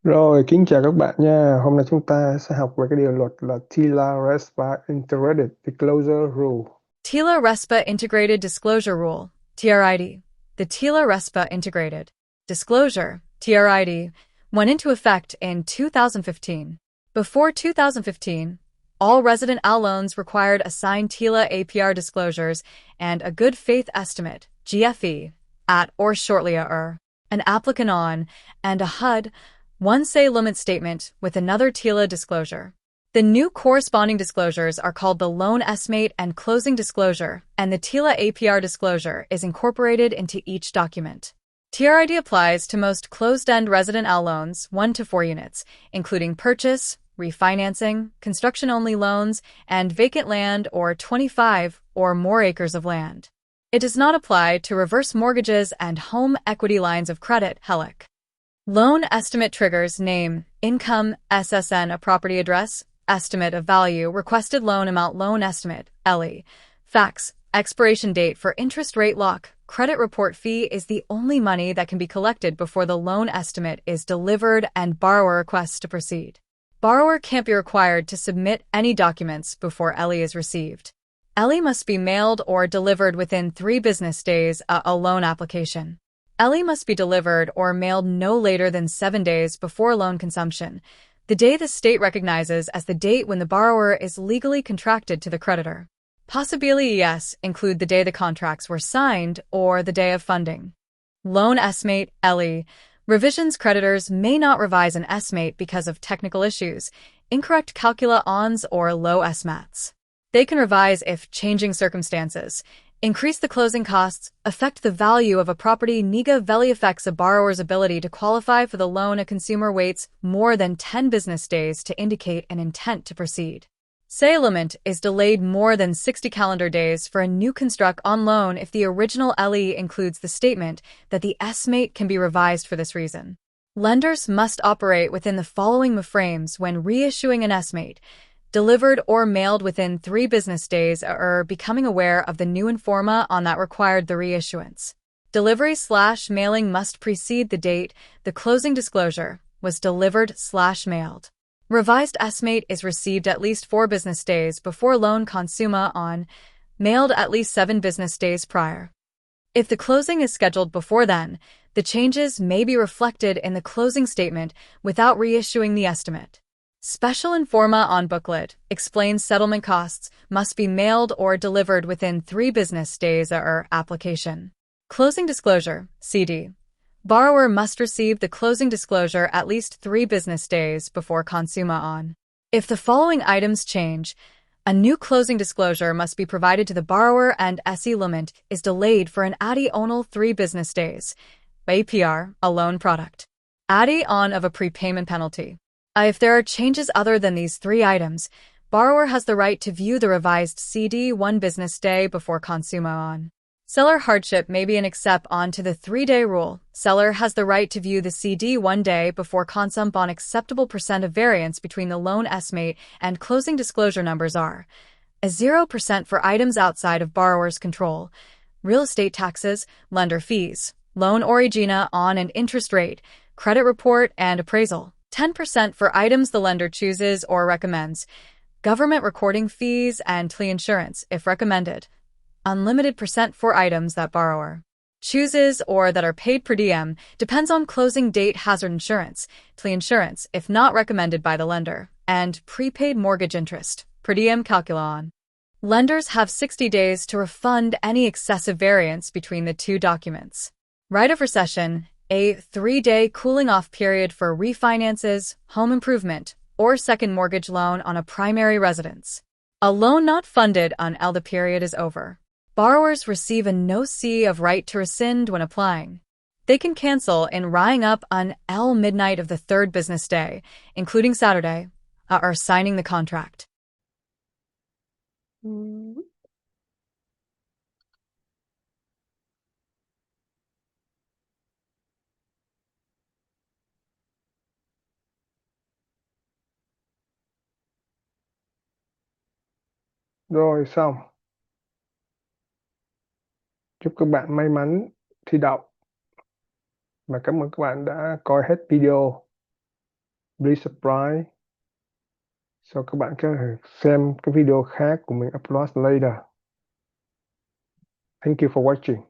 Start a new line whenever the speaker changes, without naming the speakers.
Rồi, kính chào các bạn nha. Hôm nay chúng ta sẽ học về cái điều luật là TILA RESPA Integrated Disclosure Rule.
TILA RESPA Integrated Disclosure Rule, TRID. The TILA RESPA Integrated Disclosure, TRID, went into effect in 2015. Before 2015, all resident AL loans required assigned TILA APR disclosures and a good faith estimate, GFE, at or shortly an applicant on, and a HUD, one say limit statement with another TILA disclosure. The new corresponding disclosures are called the loan estimate and closing disclosure, and the TILA APR disclosure is incorporated into each document. TRID applies to most closed-end resident AL loans, 1 to 4 units, including purchase, refinancing, construction-only loans, and vacant land or 25 or more acres of land. It does not apply to reverse mortgages and home equity lines of credit, HELOC. Loan estimate triggers name, income, SSN, a property address, estimate of value, requested loan amount, loan estimate, LE. Facts, expiration date for interest rate lock, credit report fee is the only money that can be collected before the loan estimate is delivered and borrower requests to proceed. Borrower can't be required to submit any documents before LE is received. LE must be mailed or delivered within 3 business days a loan application. LE must be delivered or mailed no later than 7 days before loan consumption, the day the state recognizes as the date when the borrower is legally contracted to the creditor. Possibilities include the day the contracts were signed or the day of funding. Loan estimate, LE. Revisions: creditors may not revise an estimate because of technical issues, incorrect calcula ons, or low estimates. They can revise if changing circumstances, increase the closing costs, affect the value of a property, negatively affects a borrower's ability to qualify for the loan. A consumer waits more than 10 business days to indicate an intent to proceed. Settlement is delayed more than 60 calendar days for a new construct on loan if the original LE includes the statement that the estimate can be revised for this reason. Lenders must operate within the following frames when reissuing an estimate: delivered or mailed within 3 business days or becoming aware of the new informa on that required the reissuance. Delivery/mailing must precede the date the closing disclosure was delivered/mailed. Revised estimate is received at least 4 business days before loan consuma on, mailed at least 7 business days prior. If the closing is scheduled before then, the changes may be reflected in the closing statement without reissuing the estimate. Special informa on booklet explains settlement costs must be mailed or delivered within 3 business days or application. Closing disclosure, CD. Borrower must receive the closing disclosure at least 3 business days before consuma on. If the following items change, a new closing disclosure must be provided to the borrower and SE limit is delayed for an additional 3 business days. APR, a loan product. Add-on of a prepayment penalty. If there are changes other than these 3 items, borrower has the right to view the revised CD 1 business day before consuma on. Seller hardship may be an except on to the 3-day rule. Seller has the right to view the CD 1 day before consum on acceptable percent of variance between the loan estimate and closing disclosure numbers are a 0% for items outside of borrower's control, real estate taxes, lender fees, loan origina on and interest rate, credit report and appraisal. 10% for items the lender chooses or recommends, government recording fees and TILA insurance if recommended. Unlimited percent for items that borrower chooses or that are paid per diem, depends on closing date. Hazard insurance, TILA insurance if not recommended by the lender, and prepaid mortgage interest, per diem calcula on. Lenders have 60 days to refund any excessive variance between the 2 documents. Right of recession, a 3-day cooling-off period for refinances, home improvement, or second mortgage loan on a primary residence. A loan not funded until the period is over. Borrowers receive a no-see of right to rescind when applying. They can cancel in writing up on midnight of the 3rd business day, including Saturday, or signing the contract.
Rồi, xong. Chúc các bạn may mắn thi đậu. Và cảm ơn các bạn đã coi hết video. please subscribe. So các bạn có thể xem cái video khác của mình upload later. Thank you for watching.